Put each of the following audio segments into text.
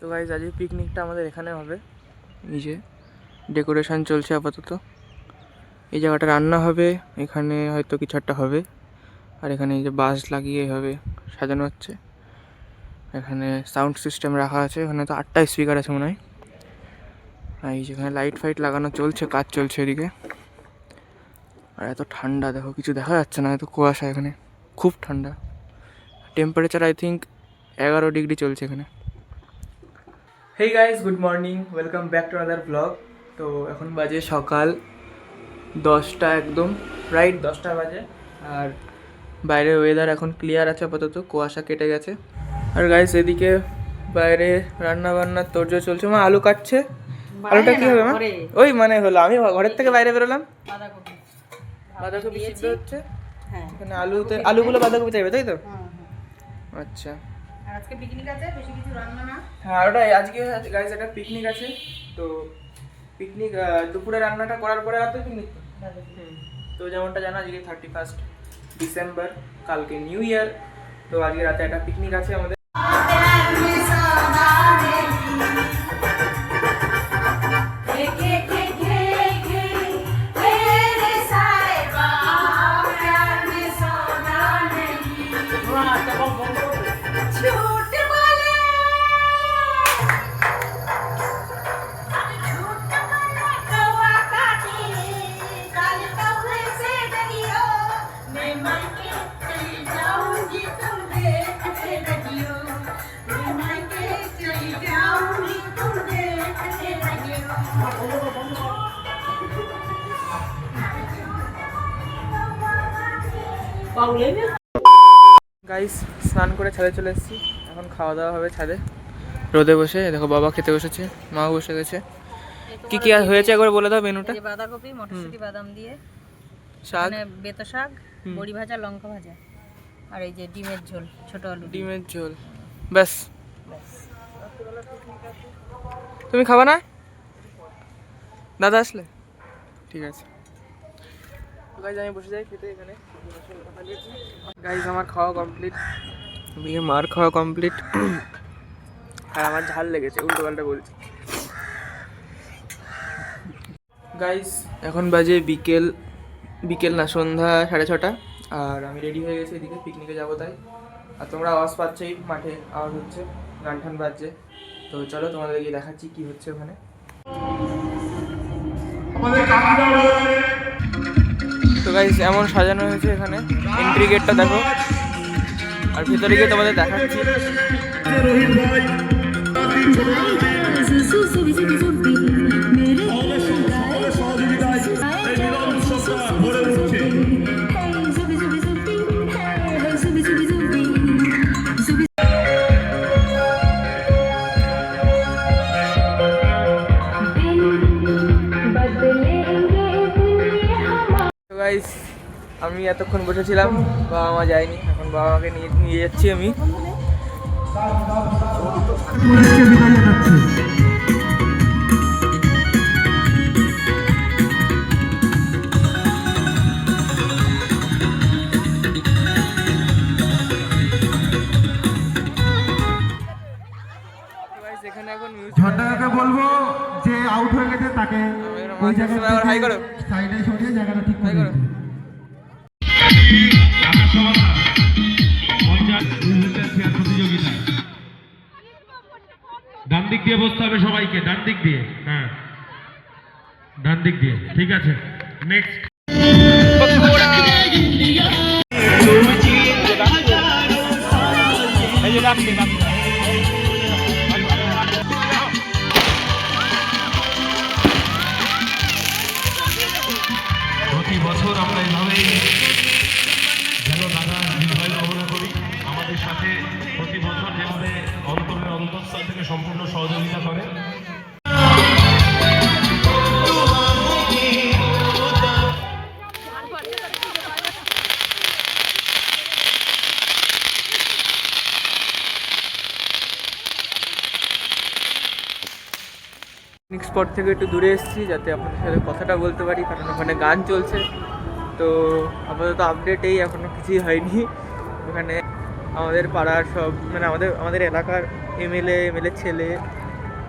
তো গাইজ আজকে পিকনিকটা আমাদের এখানে হবে। এই যে ডেকোরেশন চলছে আপাতত। এই জায়গাটা রান্না হবে, এখানে হয়তো কিছু একটা হবে। আর এখানে এই যে বাঁশ লাগিয়ে হবে সাজানো হচ্ছে। এখানে সাউন্ড সিস্টেম রাখা আছে, এখানে তো 8টা স্পিকার আছে মনে হয়। আর এই যেখানে লাইট ফাইট লাগানো চলছে, কাজ চলছে এদিকে। আর এত ঠান্ডা দেখো, কিছু দেখা যাচ্ছে না, এত কুয়াশা এখানে, খুব ঠান্ডা। টেম্পারেচার আই থিঙ্ক 11 ডিগ্রি চলছে এখানে। Hey guys, good morning, welcome back to other blog. তো এখন বাজে সকাল 10টা, একদম রাইট 10টা বাজে। আর বাইরের ওয়েদার এখন ক্লিয়ার আছে আপাতত, কুয়াশা কেটে গেছে। আর গাইজ এদিকে বাইরে রান্না বান্নার তোড়জোড় চলছে। মা আলু কাটছে। আলুটা কি হবে মা? ওই মানে হলো আমি ঘরের থেকে বাইরে বেরোলাম, বাঁধাকপি সিদ্ধ হচ্ছে। এখানে আলুগুলো বাঁধাকপি চাইবে, তাই তো? আচ্ছা, আজকে পিকনিক আছে, বেশি কিছু রান্না না। হ্যাঁ ওটাই, আজকে গাইজ একটা পিকনিক আছে। তো পিকনিক দুপুরে রান্নাটা করার পরে আর তো পিকনিক। তো যেমনটা জানা, আজকে 31 ডিসেম্বর, কালকে নিউ ইয়ার। তো আজকে রাতে একটা পিকনিক আছে আমাদের। গাইস স্নান করে ছাদে চলে এসেছি, এখন খাওয়া দাওয়া হবে ছাদে রোদে বসে। দেখো বাবা খেতে বসেছে, মাও বসে গেছে। কি কি হয়েছে একবার বলে দাও মেনুটা। বাঁধাকপি, মটরশুঁটি, বাদাম দিয়ে শাক, মানে বেতো শাক, বড়ি ভাজা, লঙ্কা ভাজা, আর এই যে ডিমের ঝোল, ছোট আলু ডিমের ঝোল, ব্যাস। তুমি খাবা না? দাদা আসলে ঠিক আছে। গাইজ আমি বসে যাই খেতে এখানে। গাইজ আমার খাওয়া কমপ্লিট, বিয়ে মার খাওয়া কমপ্লিট। আর আমার ঝাল লেগেছে, উল্টো পাল্টা বলছি। গাইজ এখন বাজে বিকেল না, সন্ধ্যা 6:30। আর আমি রেডি হয়ে গেছি, এদিকে পিকনিকে যাবো তাই। আর তোমরা আওয়াজ পাচ্ছেই, মাঠে আওয়াজ হচ্ছে, গান টান বাজছে। তো চলো তোমাদের গিয়ে দেখাচ্ছি কি হচ্ছে ওখানে। তো গাইস এমন সাজানো হয়েছে এখানে, এন্ট্রি গেটটা দেখো। আর ভিতরে গিয়ে তোমাদের দেখাচ্ছি। গাইস আমি এতক্ষণ বসেছিলাম, বাবা মা যায়নি, এখন বাবা মাকে নিয়ে যাচ্ছি আমি। এখানে এখন ঝর্ণাকে বলবো যে আউট হয়ে গেছে তাকে ওই জায়গায় হাই করো, সাইডে সরিয়ে জায়গাটা ঠিক করে দিতে। প্রতিযোগিতা ডান দিক দিয়ে বসতে হবে সবাইকে, ডান দিক দিয়ে। হ্যাঁ, ডান দিক দিয়ে, ঠিক আছে। নেক্সট প্রতি বছর আমরা এইভাবেই যেন দাদা বিজয় কামনা করি। আমাদের সাথে প্রতি বছর যেভাবে অন্তরের অন্তঃস্থল থেকে সম্পূর্ণ সহযোগিতা করে। পিকনিক স্পট থেকে একটু দূরে এসেছি যাতে আপনাদের সাথে কথাটা বলতে পারি, কারণ ওখানে গান চলছে। তো আপাতত আপডেট এই, এখনও কিছুই হয়নি। ওখানে আমাদের পাড়ার সব মানে আমাদের এলাকার এমএলএ ছেলে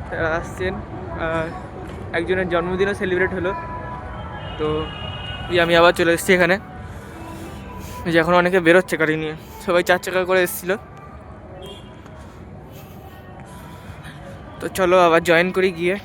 তারা আসছেন, আর একজনের জন্মদিনও সেলিব্রেট হলো। তো আমি আবার চলে এসেছি এখানে, যে এখন অনেকে বেরোচ্ছে গাড়ি নিয়ে, সবাই 4 চাকা করে এসেছিলো। তো চলো আবার জয়েন করি গিয়ে।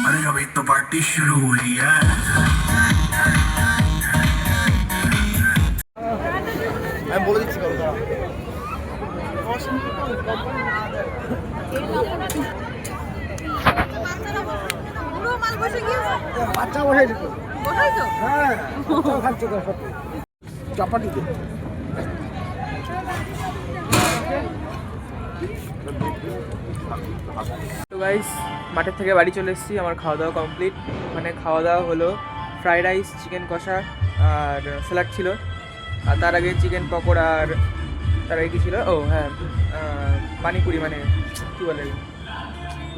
अरे अभी तो पार्टी शुरू हुई है। আমি বলে দিচ্ছি কবে বাচ্চা বসে যেত। হ্যাঁ বাচ্চাও খাচ্ছে তো সত্যি চাপাটিতে। তো গাইস মাঠের থেকে বাড়ি চলে এসেছি, আমার খাওয়া দাওয়া কমপ্লিট। ওখানে খাওয়া দাওয়া হলো ফ্রাইড রাইস, চিকেন কষা আর স্যালাড ছিল, আর তার আগে চিকেন পকোড়া, আর তার আগে কী ছিল, ও হ্যাঁ পানিপুরি, মানে কী বলে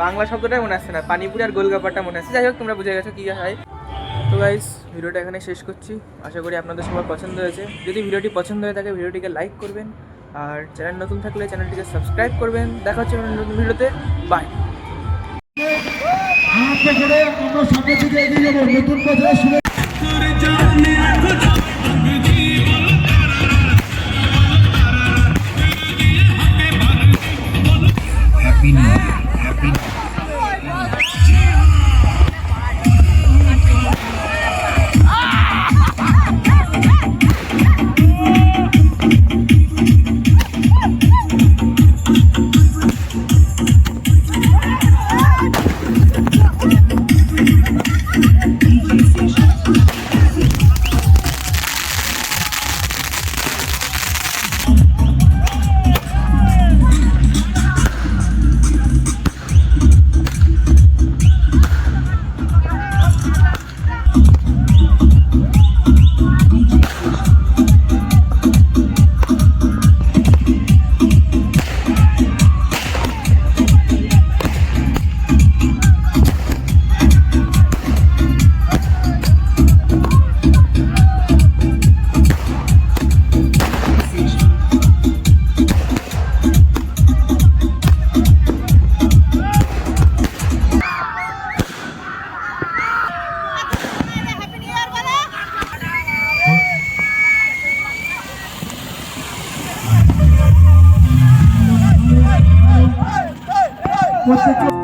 বাংলা শব্দটাই মনে আসছে না, পানিপুরি আর গোলগাপ্পাটা মনে আসছে। যাই হোক তোমরা বুঝে গেছো কী হয়। তো গাইস ভিডিওটা এখানে শেষ করছি, আশা করি আপনাদের সবার পছন্দ হয়েছে। যদি ভিডিওটি পছন্দ হয়ে থাকে ভিডিওটিকে লাইক করবেন, আর চ্যানেল নতুন থাকলে চ্যানেলটিকে সাবস্ক্রাইব করবেন। দেখা হচ্ছে নতুন ভিডিওতে, বাই। আমরা সামনের দিকে এগিয়ে যাবো নতুন বছরের প্রত্যেক